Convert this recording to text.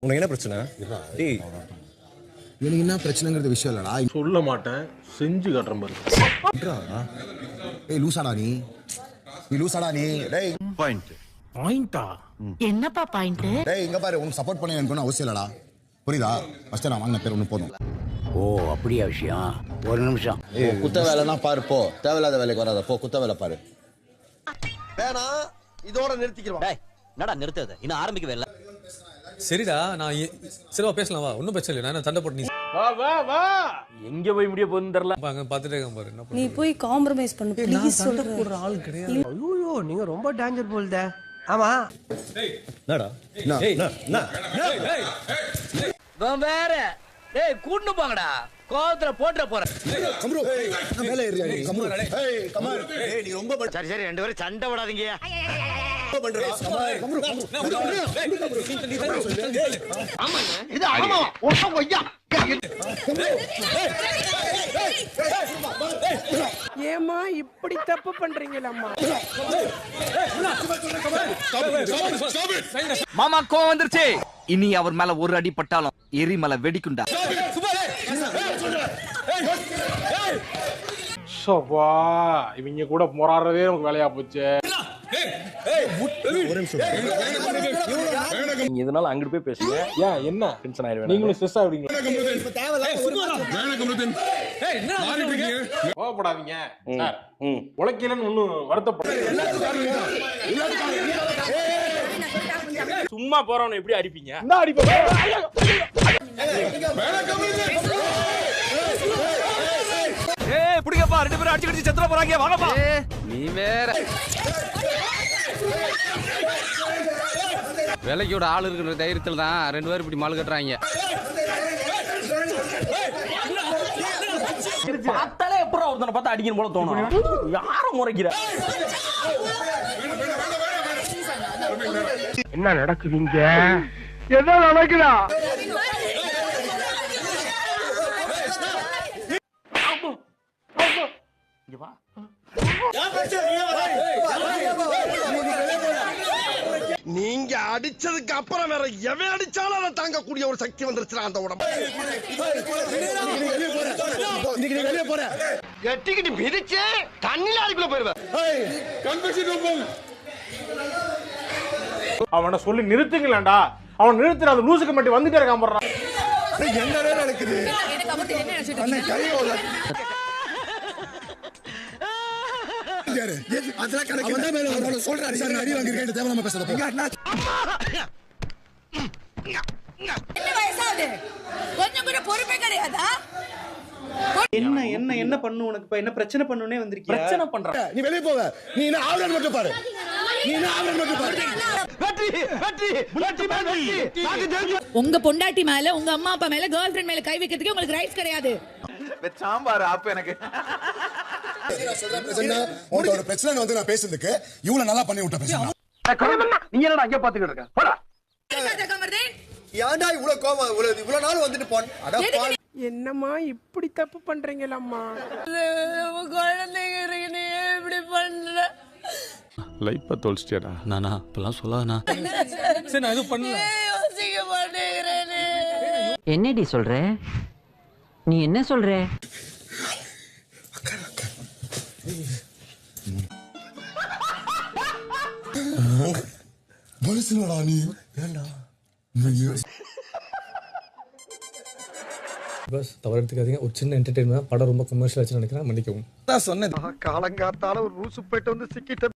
உனக்கு என்ன பிரச்சனை? டேய் எனக்கு என்ன பிரச்சனைங்கிறது விஷயம் இல்லடா. சொல்ல மாட்டேன், செஞ்சு காட்டுறேன் பாரு. ஏய் லூசாடா நீ லூசாடா நீ. டேய் பாயிண்டா? என்னப்பா பாயிண்ட்? டேய் இங்க பாரு, உனக்கு சப்போர்ட் பண்ணி எனக்கு ஒன்றும் அவசியம் இல்லடா, புரியுதா? ஃபர்ஸ்ட் நான் வாங்கின பேர் ஒன்று போதும். ஓ அப்படியா விஷயம்? ஒரு நிமிஷம். குத்த வேலைனா பாரு, போ. தேவையில்லாத வேலைக்கு வராத, போ. குத்த வேலை பாரு. வேணா இதோட நிறுத்திக்கிறோம். டேய் என்னடா நிறுத்துறது? இன்னும் ஆரம்பிக்கவே இல்ல. சரிடா, நான் சரிவா பேசலாம் வா, ஒன்றும் பிரச்சனை இல்லை. நான் சண்டை போட்டு நீ வா வா வா. எங்க போய் முடிய போகுதுன்னு தெரியல. அங்க பார்த்துட்டே இருக்க பாரு. என்ன நீ போய் காம்ப்ரமைஸ் பண்ணு ப்ளீஸ் சொல்றேன். போடுற ஆள் கிடையாது. ஐயோ நீங்க ரொம்ப டேஞ்சர் போல்தே. ஆமா என்னடா? வேற டேய் கூட்டு போங்கடா, கோவத்துல போட்ற போறேன். கம்ரு நான் மேலே ஏறியா நீ? கம்ரு ஏய் கமால், ஏய் நீ ரொம்ப சரி சரி ரெண்டு பேரும் சண்டை விடாதீங்க. பண்றடா. கம்ரு ஆமாங்க, இது ஆமா. ஒண்ணு கொய்யா. ஏமா இப்படி தப்பு பண்றீங்களம்மா? மாமா கோவம் வந்துருச்சு. இனி அவர் மேல ஒரு அடி பட்டாலும் எரிமலை வெடிக்குண்டா. சோபா, இவங்க கூட போராடுறதே நமக்கு வேலையா போச்சு. நீங்க இதனால அங்கிட்டு போய் பேசுங்க. ஏன் என்ன டென்ஷன் ஆயிடுவேன்? நீங்களும் ஸ்ட்ரெஸ் ஆவீங்க. கோவப்படாதீங்க சார். உழைக்கலன்னு ஒண்ணும் வருத்தப்படாதீங்க. சும்மா போறவன எப்படி அடிப்பீங்க? என்ன அடிப்பீங்க? ஏய் புடிங்கப்பா, ரெண்டு பேரும் அடிச்சு செத்துற போறாங்க. வாங்கப்பா. நீ வேற வேலைக்கோட ஆள் இருக்கிற தைரியத்துல தான் ரெண்டு பேரும் இப்படி மாலு கட்டுறாங்க. பார்த்தாலே எப்பறம் ஒருத்தனை பார்த்தா அடிக்கணும் போல தோணும். யாரும் முறைக்கிற? என்ன நடக்குதுங்க? என்ன நடக்குதா? நீங்க அடிச்சதுக்கு அப்புறம் வேற எவன் அடிச்சாலும் அதை தாங்கக்கூடிய ஒரு சக்தி வந்துருச்சு அந்த உடம்பு. வெளியே போற கட்டிக்கிட்டு பிரிச்சு தண்ணில அடிக்குள்ள போயிருவேன். அவனை சொல்லி நிறுத்துங்களேன்டா. அவன் நிறுத்துற அந்த லூசுக்கு மட்டும் வந்துட்டே இருக்கான் போறான். என்னடா நடக்குது? அதெல்லாம் கணக்கு வந்தா மேல வரணும் சொல்றாரு சார். நான் அடி வாங்கிருக்கேன், தேவலாம பேசாத போ. என்ன வயசாகுது? கொஞ்சம் கூட பொறுப்பே கிடையாதா? என்ன என்ன என்ன பண்ணு? உனக்கு இப்ப என்ன பிரச்சனை பண்ணுனே வந்திருக்கியா? பிரச்சனை பண்ற. நீ வெளிய போவ. நீ என்ன ஆவரன் மட்டும் பாரு. நீ என்ன ஆவரன் மட்டும் பாரு. வெற்றி வெற்றி வெற்றி வெற்றி. உங்க பொண்டாட்டி மேல, உங்க அம்மா அப்பா மேல, கேர்ள் ஃப்ரெண்ட் மேல கை வைக்கிறதுக்கு உங்களுக்கு ரைட்ஸ் கிடையாது. சாம்பார் அப்ப எனக்கு உன்னோட பிரச்சனை வந்து நான் பேசுறதுக்கு இவ்வளவு நல்லா பண்ணி விட்ட பேசுறேன். நீ என்னடா அங்க பாத்துக்கிட்டு இருக்க? போடா. ஏன்டா இவ்வளவு கோவம்? இவ்வளவு நாள் வந்துட்டு போன். அட பால். என்னம்மா இப்படி தப்பு பண்றீங்களம்மா? குழந்தைங்க இருக்கு, எப்படி பண்ற? லைஃப்பை தொலைச்சிட்டியாடா. நானா இப்பெல்லாம் சொல்லாதண்ணா. சரி நான் எதுவும் பண்ணல. யோசிக்க மாட்டேங்கிறேனே. என்னடி சொல்ற? நீ என்ன சொல்ற? மனுஷனடா நீ. ஏன்டா பஸ் தவறு எடுத்துக்காதீங்க. ஒரு சின்ன என்டர்டெயின்மெண்ட். படம் ரொம்ப கமர்ஷியல் ஆச்சு நினைக்கிறேன், மன்னிக்கவும். சொன்னேன் காலங்காத்தால ஒரு ரூசு போயிட்டு வந்து சிக்கிட்ட